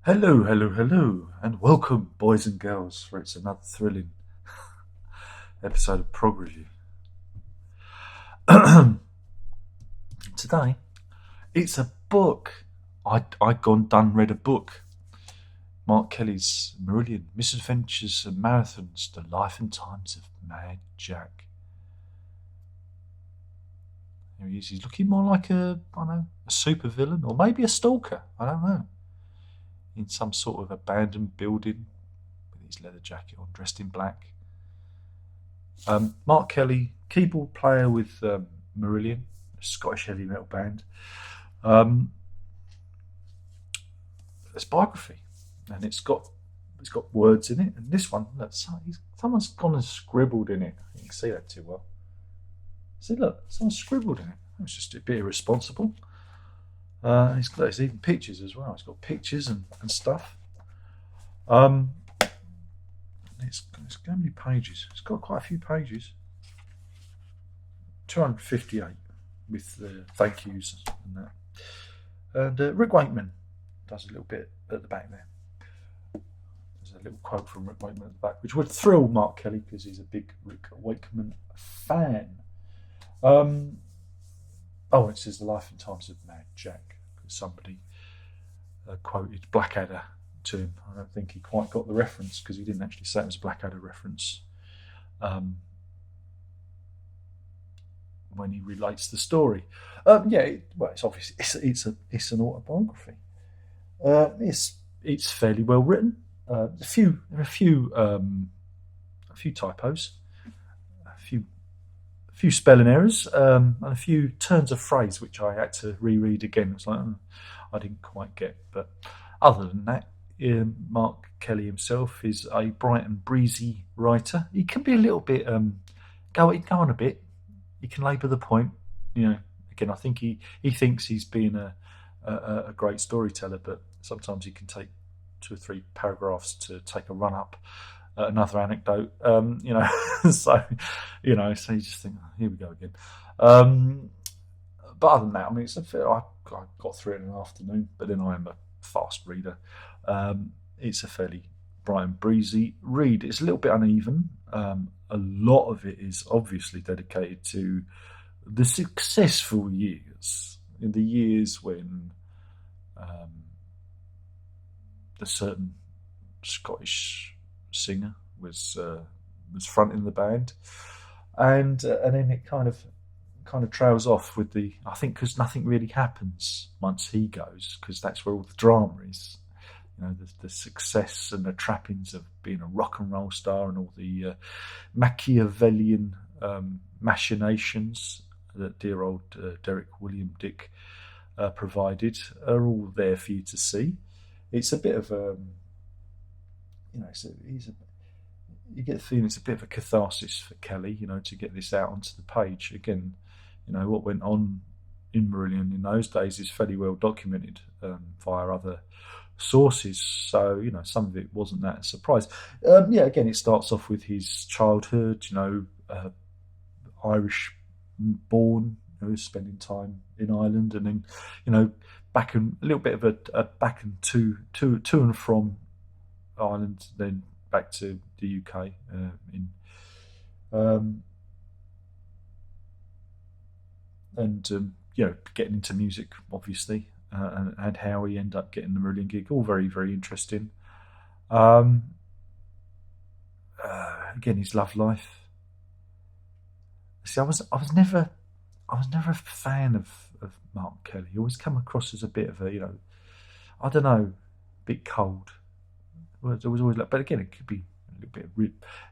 Hello, hello, hello, and welcome, boys and girls, for it's another thrilling episode of PROG Review. Today, it's a book. I gone done read a book. Mark Kelly's Marillion, Misadventures and Marathons, The Life and Times of Mad Jack. Here he is. He's looking more like a super villain, or maybe a stalker. I don't know. In some sort of abandoned building with his leather jacket on, dressed in black. Mark Kelly, keyboard player with Marillion, a Scottish heavy metal band. It's biography, and it's got words in it. And this one, look, someone's gone and scribbled in it. You can see that too well. See, look, someone scribbled in it. It's just a bit irresponsible. There's even pictures as well. It's got pictures and stuff. It's how many pages? It's got quite a few pages. 258 with the thank yous and that. And Rick Wakeman does a little bit at the back there. There's a little quote from Rick Wakeman at the back, which would thrill Mark Kelly because he's a big Rick Wakeman fan. It says The Life and Times of Mad Jack. Somebody quoted Blackadder to him. I don't think he quite got the reference because he didn't actually say it was a Blackadder reference when he relates the story. It's obvious. It's an autobiography. It's fairly well written. There are a few typos, a few spelling errors, and a few turns of phrase which I had to reread again. It's like I didn't quite get, but other than that, Mark Kelly himself is a bright and breezy writer. He can be a little bit go on a bit. He can labour the point. Again, I think he thinks he's being a great storyteller, but sometimes he can take 2 or 3 paragraphs to take a run up at another anecdote. So you just think, oh, here we go again. But other than that, I mean, I got through it in an afternoon, but then I am a fast reader. It's a fairly bright and breezy read. It's a little bit uneven. A lot of it is obviously dedicated to the successful years, in the years when a certain Scottish singer was fronting the band, and then it kind of trails off with I think because nothing really happens once he goes, because that's where all the drama is. The success and the trappings of being a rock and roll star, and all the Machiavellian machinations that dear old Derek William Dick provided are all there for you to see. It's a bit of you get the feeling it's a bit of a catharsis for Kelly, to get this out onto the page. Again, what went on in Marillion in those days is fairly well documented via other sources, so some of it wasn't that a surprise. Again, it starts off with his childhood, Irish born, spending time in Ireland, and then back and a little bit of a back and to and from Ireland, then back to the UK getting into music, obviously, and how he ended up getting the Marillion gig. All very, very interesting. Again, his love life. See, I was never a fan of Mark Kelly. He always come across as a bit of a, I don't know, a bit cold. It was always like, but again, it could be a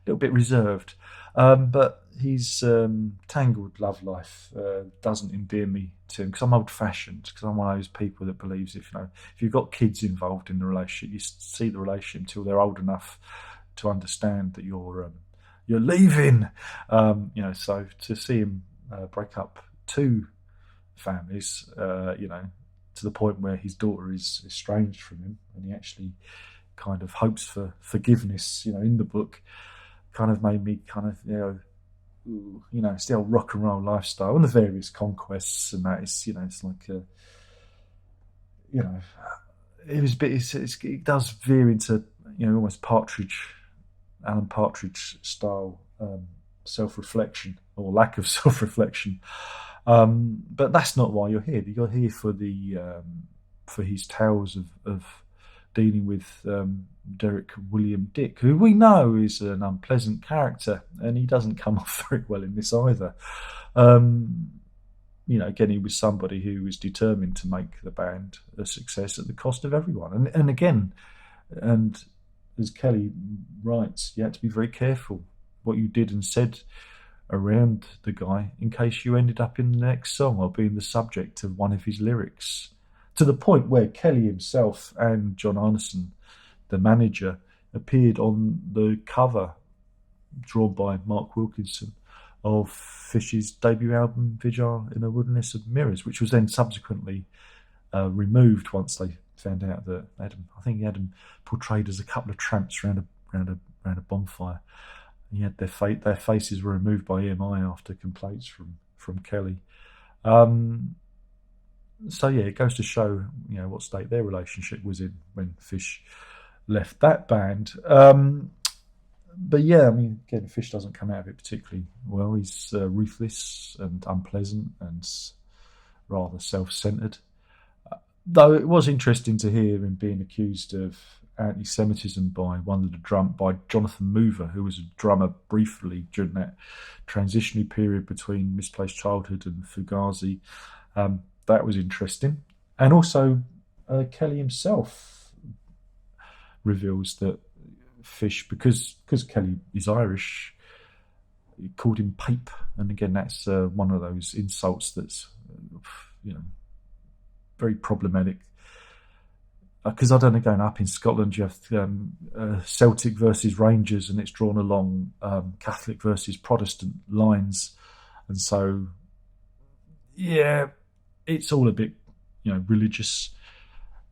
little bit reserved. But his tangled love life doesn't endear me to him, because I'm old-fashioned. Because I'm one of those people that believes if you've got kids involved in the relationship, you see the relationship until they're old enough to understand that you're leaving. So to see him break up 2 families, to the point where his daughter is estranged from him, and he actually kind of hopes for forgiveness, in the book, kind of made me kind of, it's the old rock and roll lifestyle and the various conquests and that. It's like it was a bit. It does veer into almost Alan Partridge style self-reflection or lack of self-reflection. But that's not why you're here. You're here for the for his tales of dealing with Derek William Dick, who we know is an unpleasant character, and he doesn't come off very well in this either. Again, he was somebody who was determined to make the band a success at the cost of everyone. And again, and as Kelly writes, you had to be very careful what you did and said around the guy in case you ended up in the next song or being the subject of one of his lyrics. To the point where Kelly himself and John Arneson, the manager, appeared on the cover drawn by Mark Wilkinson of Fish's debut album Vigil in a Wilderness of Mirrors, which was then subsequently removed once they found out that I think he had them portrayed as a couple of tramps around a bonfire. He had their faces were removed by EMI after complaints from Kelly. So yeah, it goes to show what state their relationship was in when Fish left that band. But yeah, I mean, again, Fish doesn't come out of it particularly well. He's ruthless and unpleasant and rather self-centered. Though it was interesting to hear him being accused of anti-Semitism by Jonathan Mover, who was a drummer briefly during that transitionary period between Misplaced Childhood and Fugazi. That was interesting. And also, Kelly himself reveals that Fish, because Kelly is Irish, he called him Pape. And again, that's one of those insults that's, very problematic. Because I don't know, going up in Scotland, you have Celtic versus Rangers, and it's drawn along Catholic versus Protestant lines. And so, yeah, it's all a bit, religious.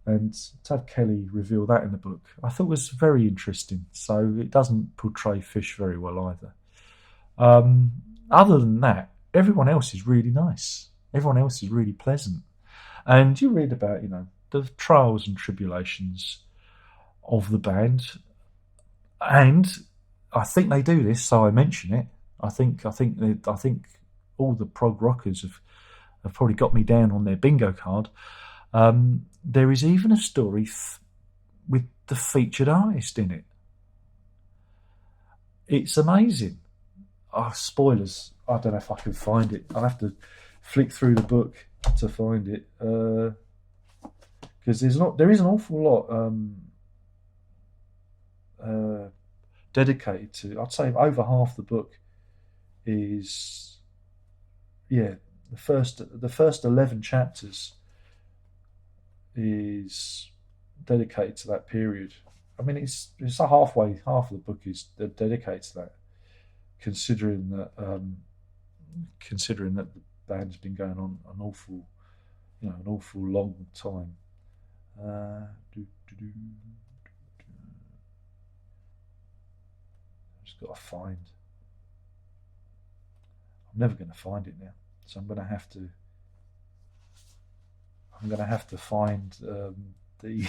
And to have Kelly reveal that in the book, I thought was very interesting. So it doesn't portray Fish very well either. Other than that, everyone else is really nice. Everyone else is really pleasant. And you read about, the trials and tribulations of the band. And I think they do this, so I mention it. I think all the prog rockers have probably got me down on their bingo card. There is even a story with the featured artist in it. It's amazing. Spoilers. I don't know if I can find it. I'll have to flick through the book to find it. Because there is an awful lot dedicated to. I'd say over half the book is, the first 11 chapters is dedicated to that period. I mean, it's half of the book is dedicated to that, considering that the band's been going on an awful long time. Just got to find. I'm never going to find it now, so I'm going to have to find the.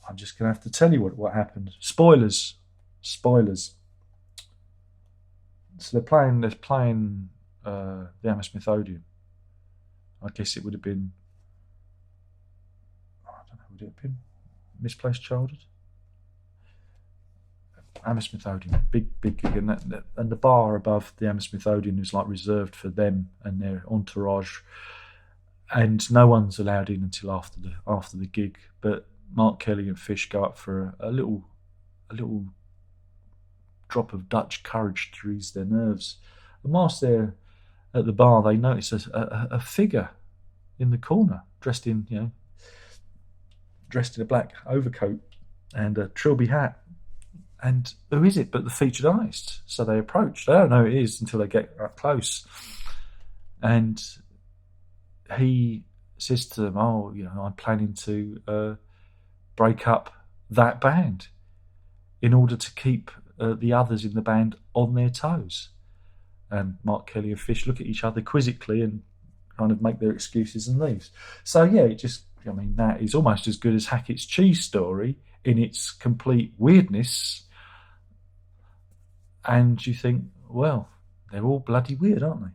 I'm just going to have to tell you what happened. Spoilers. So they're playing the Hammersmith Odeon. I guess it would have been. I don't know. Would it have been Misplaced Childhood? Hammersmith Odeon, big gig, and the bar above the Hammersmith Odeon is like reserved for them and their entourage, and no one's allowed in until after the gig. But Mark Kelly and Fish go up for a little drop of Dutch courage to ease their nerves. And whilst they're at the bar, they notice a figure in the corner, dressed in a black overcoat and a trilby hat. And who is it but the featured artist? So they approach. They don't know who it is until they get up close. And he says to them, I'm planning to break up that band in order to keep the others in the band on their toes. And Mark Kelly and Fish look at each other quizzically and kind of make their excuses and leaves. So yeah, that is almost as good as Hackett's Cheese Story in its complete weirdness. And you think, well, they're all bloody weird, aren't they?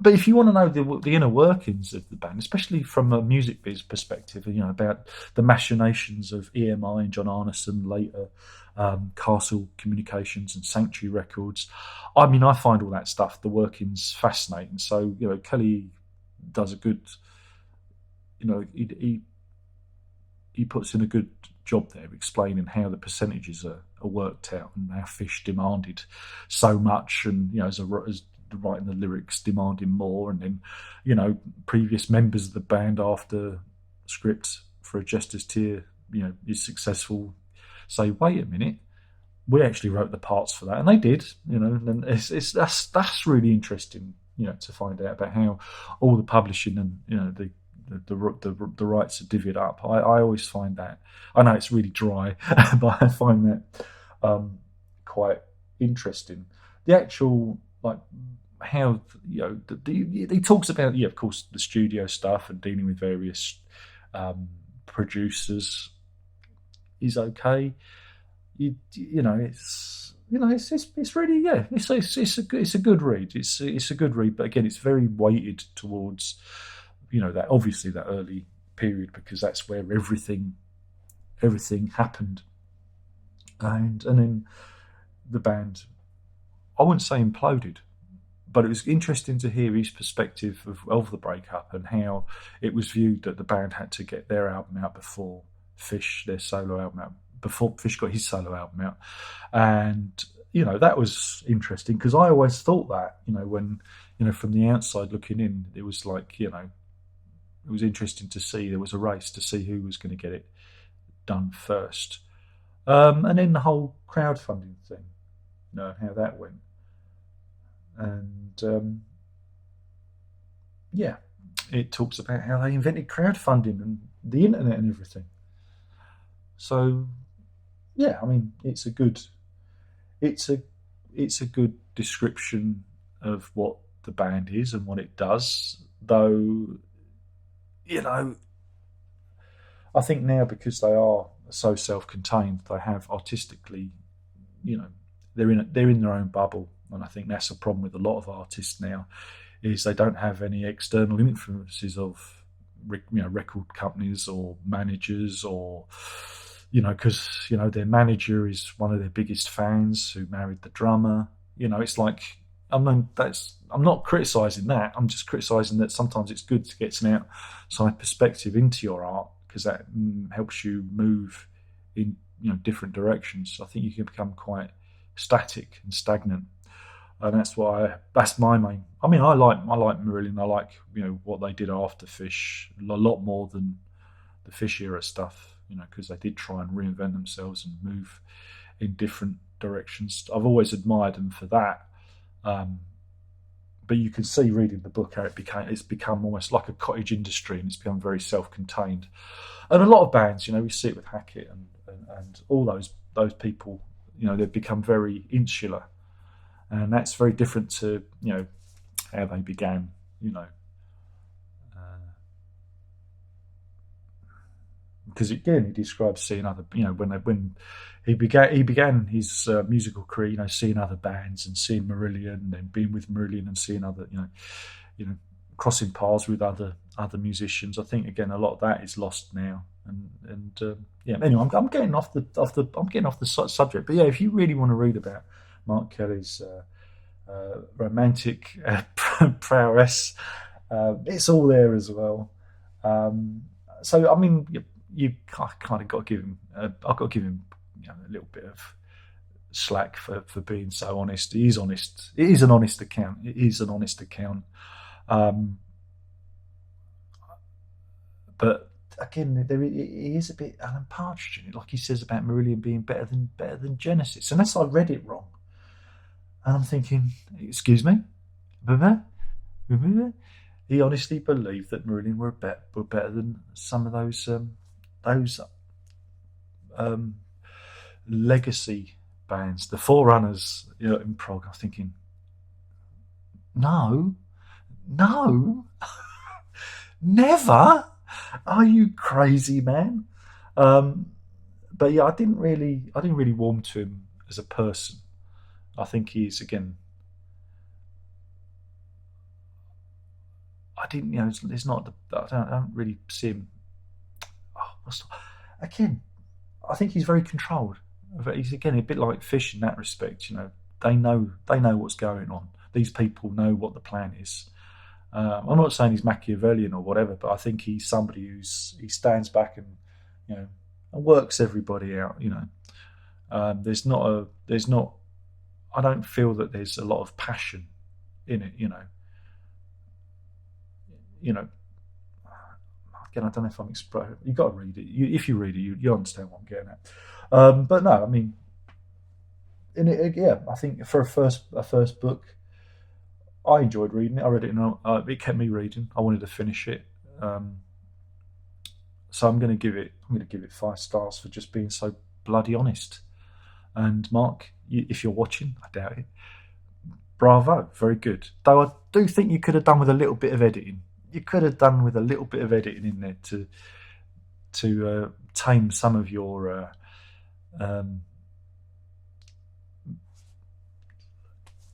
But if you want to know the inner workings of the band, especially from a music biz perspective, about the machinations of EMI and John Arneson, later Castle Communications and Sanctuary Records, I find all that stuff, the workings, fascinating. So, Kelly does a good, he puts in a good job there explaining how the percentages are worked out and how Fish demanded so much, and as writing the lyrics demanding more, and then previous members of the band, after script for A Jester's Tear is successful, say, wait a minute, we actually wrote the parts for that, and they did, and that's really interesting, to find out about how all the publishing and the rights are divvied up. I always find that, I know it's really dry, but I find that quite interesting. The actual, like, how he talks about, of course, the studio stuff and dealing with various producers is okay. It's really, it's a good read. It's a good read, but again, it's very weighted towards that, obviously, that early period, because that's where everything happened, and then the band, I wouldn't say imploded, but it was interesting to hear his perspective of the breakup and how it was viewed that the band had to get their album out before Fish, their solo album out, before Fish got his solo album out. And, that was interesting, because I always thought that, when, from the outside looking in, it was like, it was interesting to see there was a race to see who was going to get it done first. And then the whole crowdfunding thing, how that went. And it talks about how they invented crowdfunding and the internet and everything. So it's a good description of what the band is and what it does, though I think now, because they are so self-contained, they have artistically, they're in their own bubble. And I think that's a problem with a lot of artists now, is they don't have any external influences of, record companies or managers, or, because, their manager is one of their biggest fans who married the drummer. It's like, I'm not criticising that. I'm just criticising that sometimes it's good to get some outside perspective into your art, because that helps you move in, different directions. I think you can become quite static and stagnant. And that's my main. I like Marillion. I like what they did after Fish a lot more than the Fish era stuff. Because they did try and reinvent themselves and move in different directions. I've always admired them for that. But you can see, reading the book, how it's become almost like a cottage industry, and it's become very self-contained. And a lot of bands, we see it with Hackett and all those people. They've become very insular. And that's very different to, how they began, because again, he describes seeing other, when he began his musical career, seeing other bands and seeing Marillion and being with Marillion and seeing other, crossing paths with other musicians. I think, again, a lot of that is lost now. And anyway, I'm getting off the subject, but if you really want to read about Mark Kelly's romantic prowess, it's all there as well. So you kind of got to give him. I've got to give him a little bit of slack for being so honest. He is honest. It is an honest account. But again, he is a bit Alan Partridge in it, like he says about Marillion being better than Genesis, unless I read it wrong. And I'm thinking, excuse me? He honestly believed that Marillion were better than some of those legacy bands, the forerunners in prog. I'm thinking, No, no, never. Are you crazy, man? Um, but yeah, I didn't really warm to him as a person. I think he's again. I didn't, you know, it's not. I don't really see him. Oh, again, I think he's very controlled. He's again a bit like Fish in that respect. You know, they know what's going on. These people know what the plan is. I'm not saying he's Machiavellian or whatever, but I think he's somebody he stands back and you know and works everybody out. You know, there's not. I don't feel that there's a lot of passion in it. You know. Again, I don't know if I'm expressing. You've got to read it. If you read it, you understand what I'm getting at. But no, I mean, yeah, I think for a first book, I enjoyed reading it. I read it, and it kept me reading. I wanted to finish it. Um, so I'm going to give it 5 stars for just being so bloody honest. And Mark, if you're watching, I doubt it. Bravo, very good. Though I do think you could have done with a little bit of editing. You could have done with a little bit of editing in there to tame some of your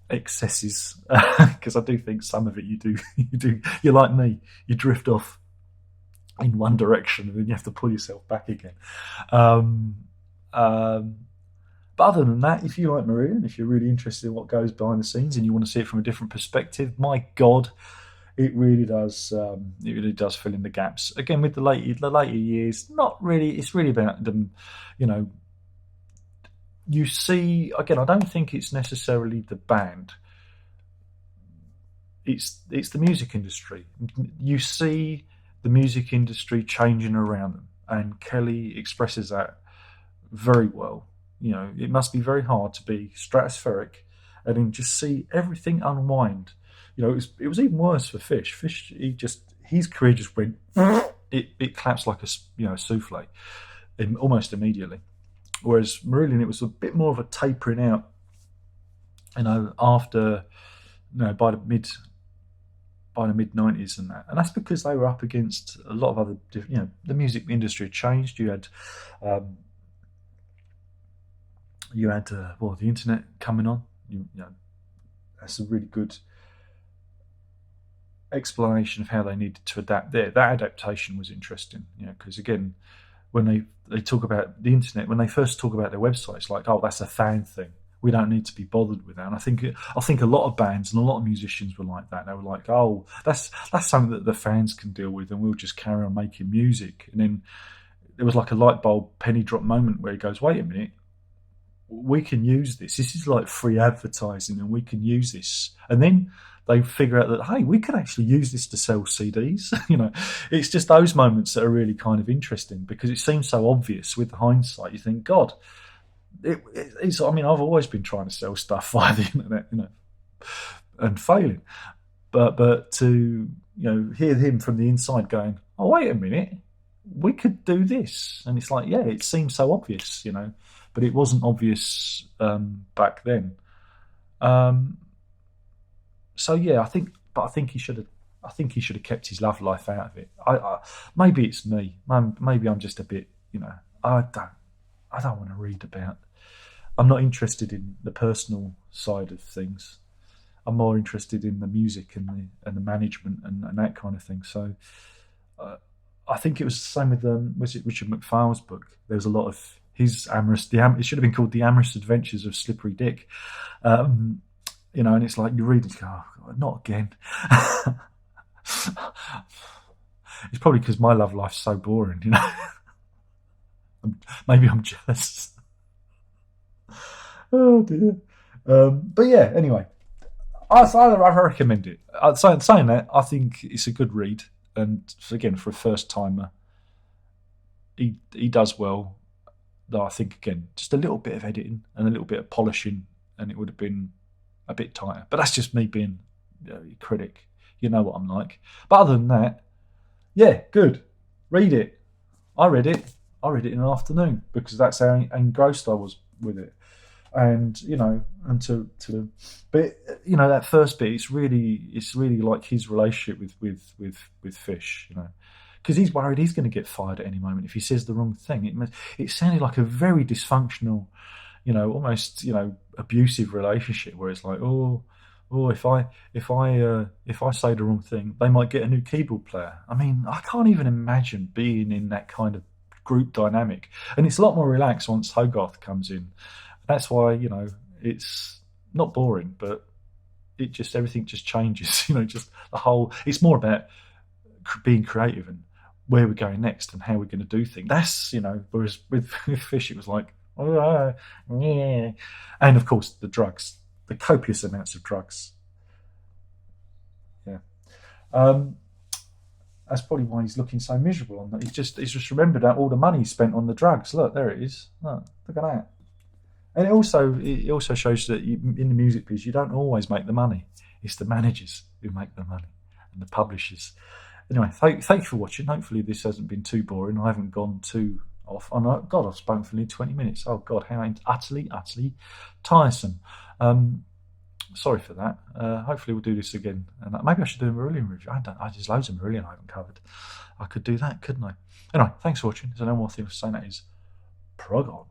excesses, because I do think some of it you're like me, you drift off in one direction and then you have to pull yourself back again. But other than that, if you like Marillion, if you're really interested in what goes behind the scenes and you want to see it from a different perspective, my God, it really does. It really does fill in the gaps. Again, with the later years, not really. It's really about them. You know, you see. Again, I don't think it's necessarily the band. It's the music industry. You see the music industry changing around them, and Kelly expresses that very well. You know, it must be very hard to be stratospheric and then just see everything unwind. You know, it was even worse for Fish. Fish, his career just went. It collapsed like a souffle, almost immediately. Whereas Marillion, it was a bit more of a tapering out. You know, after by the mid 90s and that, and that's because they were up against a lot of other. You know, the music industry had changed. You had the internet coming on. You know, that's a really good explanation of how they needed to adapt there. That adaptation was interesting, you know, because again, when they talk about the internet, when they first talk about their websites, like, oh, that's a fan thing. We don't need to be bothered with that. And I think a lot of bands and a lot of musicians were like that. They were like, oh, that's something that the fans can deal with, and we'll just carry on making music. And then there was like a light bulb penny drop moment where he goes, wait a minute, we can use this. This is like free advertising, and we can use this. And then they figure out that, hey, we could actually use this to sell CDs. You know, it's just those moments that are really kind of interesting because it seems so obvious with hindsight. You think, God, it's. I mean, I've always been trying to sell stuff via the internet, you know, and failing. But to hear him from the inside going, oh, wait a minute, we could do this, and it's like, yeah, it seems so obvious, you know, but it wasn't obvious back then. So yeah, I think he should have kept his love life out of it. Maybe it's me. Maybe I'm just a bit, I don't want to read about. I'm not interested in the personal side of things. I'm more interested in the music and the management and that kind of thing. So I think it was the same with was it Richard McPhail's book? There was a lot of his it should have been called The Amorous Adventures of Slippery Dick. And it's like you read it, you go, oh, not again. It's probably because my love life's so boring, Maybe I'm jealous. Oh dear. But yeah, anyway, I recommend it. Saying that, I think it's a good read, and again, for a first timer, he does well. Though I think again, just a little bit of editing and a little bit of polishing, and it would have been a bit tighter. But that's just me being a critic. You know what I'm like. But other than that, yeah, good. Read it. I read it in an afternoon because that's how engrossed I was with it. and and but that first bit, it's really like his relationship with Fish, because he's worried he's going to get fired at any moment if he says the wrong thing. It sounded like a very dysfunctional, almost abusive relationship where it's like, oh, if I say the wrong thing, they might get a new keyboard player. I mean, I can't even imagine being in that kind of group dynamic, and it's a lot more relaxed once Hogarth comes in. That's why it's not boring, but everything just changes. Just the whole. It's more about being creative and where we're going next and how we're going to do things. That's whereas with Fish it was like, oh, yeah, and of course the drugs, the copious amounts of drugs. Yeah. That's probably why he's looking so miserable. He's just remembered all the money he spent on the drugs. Look, there it is. Look at that. And it also shows that in the music biz, you don't always make the money. It's the managers who make the money and the publishers. Anyway, thank you for watching. Hopefully this hasn't been too boring. I haven't gone too off. God, I've spoken for nearly 20 minutes. Oh God, how utterly tiresome. Sorry for that. Hopefully we'll do this again. And maybe I should do a Marillion review. There's loads of Marillion I haven't covered. I could do that, couldn't I? Anyway, thanks for watching. There's no more thing to say. That is PROG on.